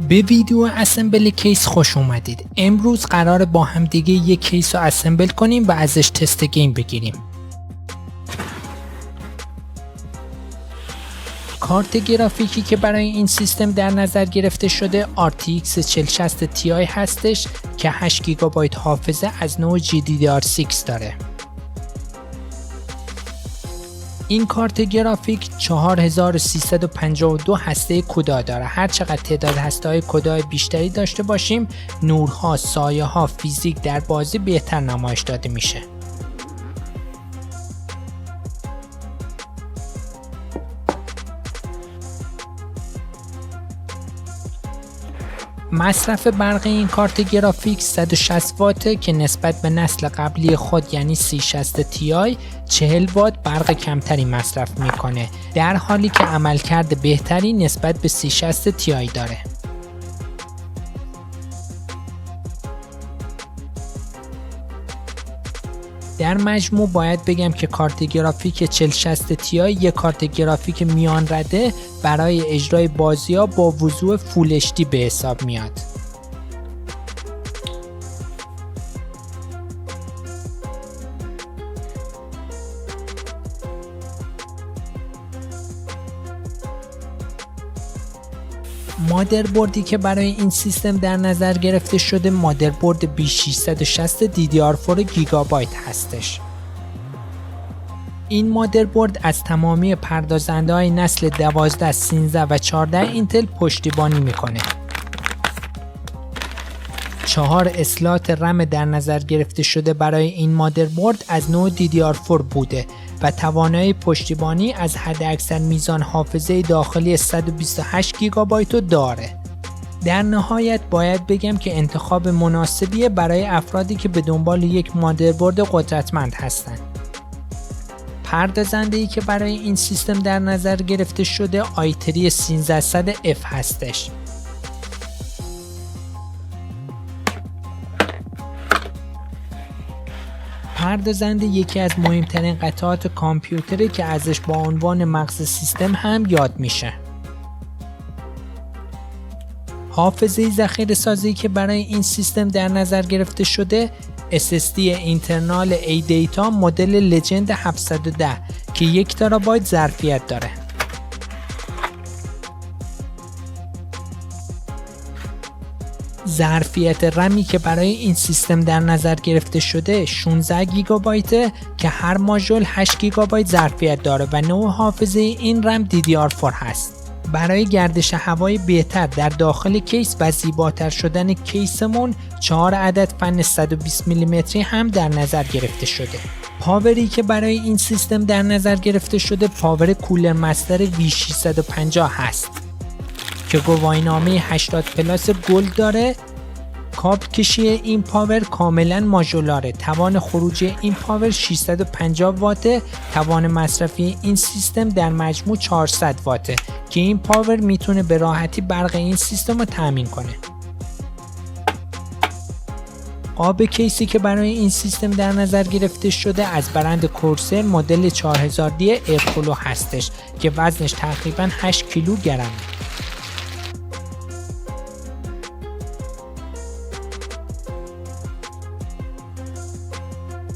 به ویدیو اسمبل کیس خوش اومدید. امروز قراره با هم دیگه یک کیس رو اسمبل کنیم و ازش تست گیم بگیریم. کارت گرافیکی که برای این سیستم در نظر گرفته شده RTX 4060 Ti هستش که 8 گیگابایت حافظه از نوع GDDR6 داره. این کارت گرافیک 4352 هسته کدا داره. هر چقدر تعداد هسته‌های کدا بیشتری داشته باشیم، نورها، سایه‌ها، فیزیک در بازی بهتر نمایش داده میشه. مصرف برق این کارت گرافیک 160 واته که نسبت به نسل قبلی خود یعنی 3060 Ti 40 وات برق کمتری مصرف میکنه، در حالی که عملکرد بهتری نسبت به 3060 Ti داره. در مجموع باید بگم که کارت گرافیک 4060 Ti یک کارت گرافیک میان رده برای اجرای بازی‌ها با وضوح فول HD به حساب میاد. مادربردی که برای این سیستم در نظر گرفته شده مادربرد B660 DDR4 گیگابایت هستش. این مادربرد از تمامی پردازنده‌های نسل 12، 13 و 14 اینتل پشتیبانی میکنه. 4 اسلات رم در نظر گرفته شده برای این مادربرد از نوع DDR4 بوده و توانایی پشتیبانی از حداکثر میزان حافظه داخلی 128 گیگابایت رو داره. در نهایت باید بگم که انتخاب مناسبیه برای افرادی که به دنبال یک مادربرد قدرتمند هستند. پردازنده‌ای که برای این سیستم در نظر گرفته شده i3 1300F هستش. پردازنده یکی از مهمترین قطعات کامپیوتره که ازش با عنوان مغز سیستم هم یاد میشه. حافظه ذخیره سازی که برای این سیستم در نظر گرفته شده SSD اینترنال ADATA مدل لجند 710 که 1 ترابایت ظرفیت داره. ظرفیت رمی که برای این سیستم در نظر گرفته شده 16 گیگابایت که هر ماژول 8 گیگابایت ظرفیت داره و نوع حافظه این رم DDR4 هست. برای گردش هوای بهتر در داخل کیس و زیباتر شدن کیسمون 4 عدد فن 120 میلیمتری هم در نظر گرفته شده. پاوری که برای این سیستم در نظر گرفته شده پاور کولر مستر V650 هست که گواهینامه 80 پلاس گلد داره. کابل کشی این پاور کاملا ماژولاره. توان خروجی این پاور 650 واته. توان مصرفی این سیستم در مجموع 400 واته که این پاور میتونه به راحتی برق این سیستم رو تامین کنه. قاب کیسی که برای این سیستم در نظر گرفته شده از برند کورسر مدل 4000D ایرفلو هستش که وزنش تقریبا 8 کیلوگرمه.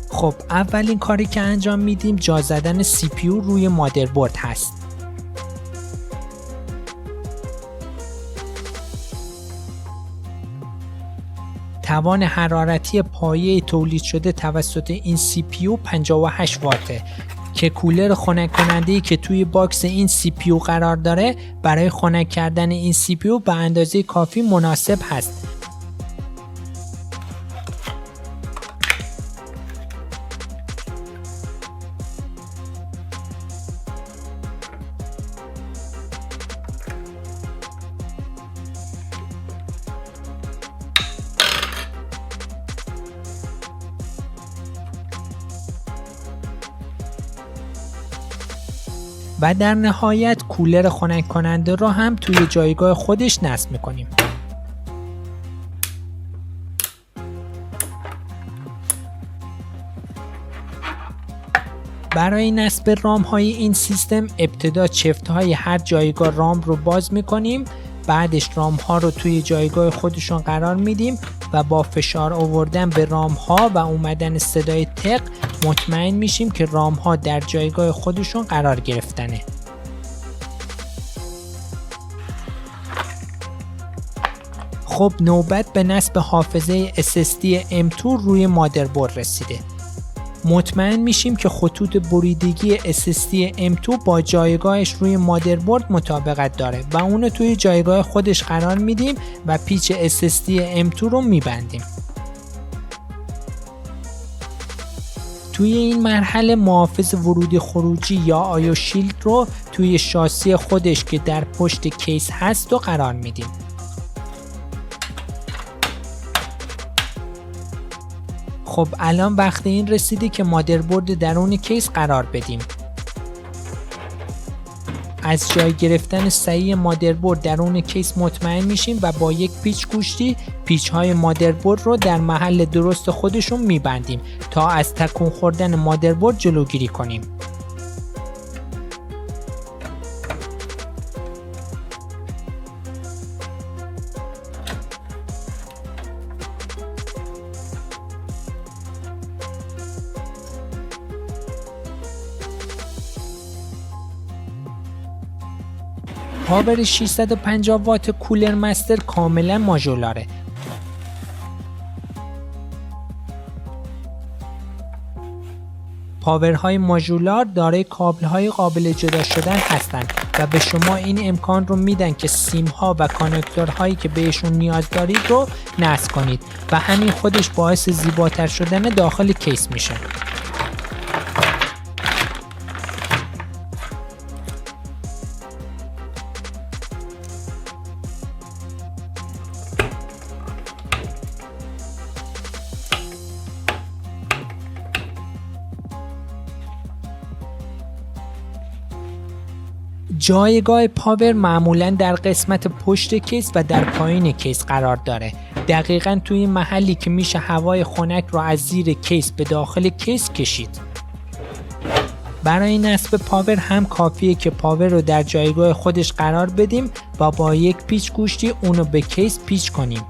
خب اولین کاری که انجام میدیم جا زدن CPU روی مادربرد هست. توان حرارتی پایه تولید شده توسط این CPU 58 واته که کولر خنک کننده‌ای که توی باکس این CPU قرار داره برای خنک کردن این CPU به اندازه کافی مناسب هست. و در نهایت کولر خنک کننده رو هم توی جایگاه خودش نصب میکنیم. برای نصب رام های این سیستم ابتدا چفت های هر جایگاه رام رو باز میکنیم، بعدش رام ها رو توی جایگاه خودشون قرار میدیم و با فشار آوردن به رام ها و اومدن صدای تق مطمئن میشیم که رام ها در جایگاه خودشون قرار گرفتنه. خب نوبت به نصب حافظه SSD M2 روی مادربرد رسیده. مطمئن میشیم که خطوط بریدگی SSD M2 با جایگاهش روی مادربرد مطابقت داره و اونو توی جایگاه خودش قرار میدیم و پیچ SSD M2 رو میبندیم. توی این مرحله محافظ ورودی خروجی یا آیو شیلد رو توی شاسی خودش که در پشت کیس هست و قرار میدیم. خب الان وقت این رسیده که مادربرد درون کیس قرار بدیم. از جای گرفتن صحیح مادربرد درون کیس مطمئن میشیم و با یک پیچ گوشتی پیچ های مادربرد رو در محل درست خودشون میبندیم تا از تکون خوردن مادربرد جلوگیری کنیم. پاور 650 وات کولر مستر کاملا ماژولاره. پاورهای ماژولار دارای کابل‌های قابل جدا شدن هستند و به شما این امکان رو میدن که سیم‌ها و کانکتورهایی که بهشون نیاز دارید رو نصب کنید و همین خودش باعث زیباتر شدن داخل کیس میشه. جایگاه پاور معمولا در قسمت پشت کیس و در پایین کیس قرار داره. دقیقاً توی محلی که میشه هوای خنک رو از زیر کیس به داخل کیس کشید. برای نصب پاور هم کافیه که پاور رو در جایگاه خودش قرار بدیم و با یک پیچ گوشتی اونو به کیس پیچ کنیم.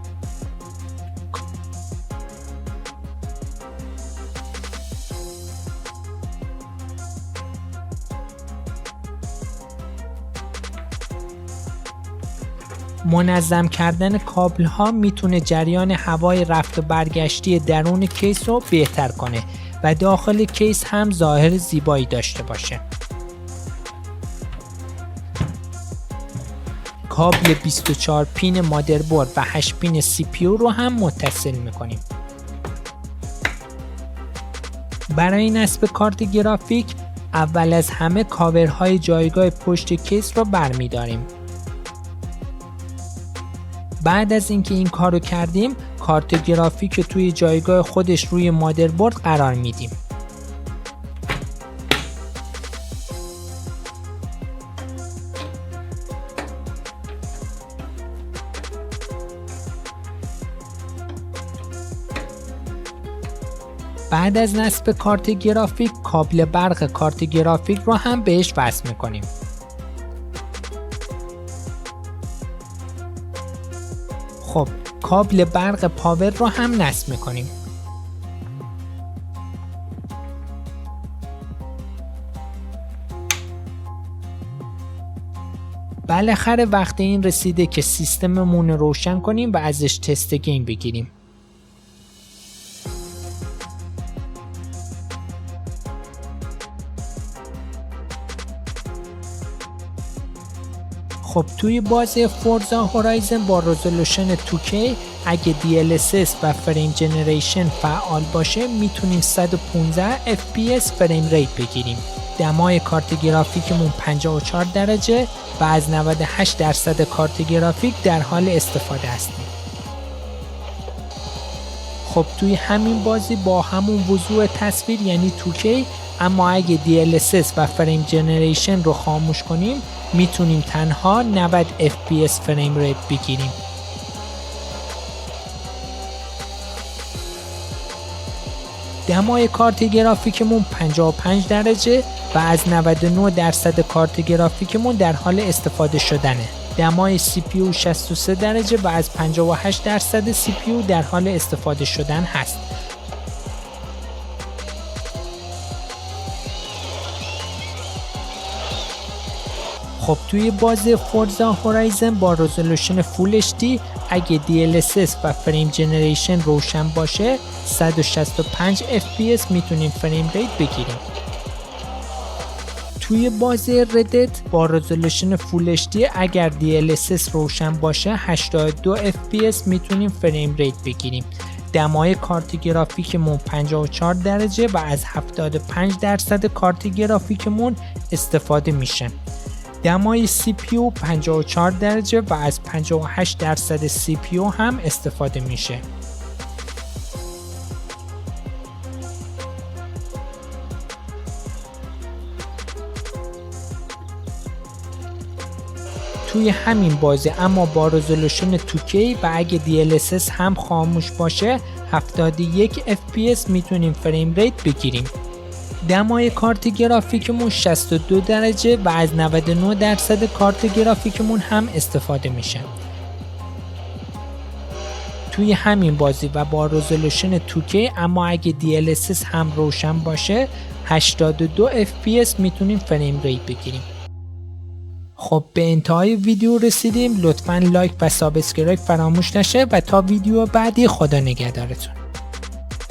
منظم کردن کابل ها میتونه جریان هوای رفت و برگشتی درون کیس رو بهتر کنه و داخل کیس هم ظاهر زیبایی داشته باشه. کابل 24 پین مادربرد و 8 پین CPU رو هم متصل میکنیم. برای نصب کارت گرافیک اول از همه کاورهای جایگاه پشت کیس رو برمیداریم. بعد از اینکه این کارو کردیم کارت گرافیک توی جایگاه خودش روی مادربرد قرار میدیم. بعد از نصب کارت گرافیک کابل برق کارت گرافیک رو هم بهش وصل میکنیم. خب کابل برق پاور رو هم نصب میکنیم. بالاخره وقت این رسیده که سیستممون رو روشن کنیم و ازش تست گیم بگیریم. خب توی بازی فورزا هورایزن با رزولوشن 2K اگه DLSS و فریم جنریشن فعال باشه میتونیم 115 FPS فریم ریت بگیریم. دمای کارت گرافیکمون 54 درجه و از 98% کارت گرافیک در حال استفاده هستیم. خب توی همین بازی با همون وضوح تصویر یعنی 2K، اما اگه DLSS و فریم جنریشن رو خاموش کنیم میتونیم تنها 90 FPS فریم ریت بگیریم. دمای کارت گرافیکمون 55 درجه و از 99% کارت گرافیکمون در حال استفاده شدنه. دمای CPU 63 درجه و از 58% CPU در حال استفاده شدن هست. خب توی بازی فورزا هورایزن با رزولوشن فول HD اگه DLSS و فریم جنریشن روشن باشه 165 FPS میتونیم فریم ریت بگیریم. توی بازی ردت با رزولوشن فول HD اگر DLSS روشن باشه 82 FPS میتونیم فریم ریت بگیریم. دمای کارت گرافیکمون 54 درجه و از 75% کارت گرافیکمون استفاده میشه. دمای CPU 54 درجه و از 58% CPU هم استفاده میشه. توی همین بازی اما با رزولوشن 2K و اگه DLSS هم خاموش باشه 71 FPS میتونیم فریم ریت بگیریم. دمای کارت گرافیکمون 62 درجه و از 99% کارت گرافیکمون هم استفاده میشه. توی همین بازی و با رزولوشن 2K اما اگه DLSS هم روشن باشه 82 FPS میتونیم فریم ریت بگیریم. خب به انتهای ویدیو رسیدیم. لطفاً لایک و سابسکرایب فراموش نشه و تا ویدیو بعدی خدا نگهدارتون.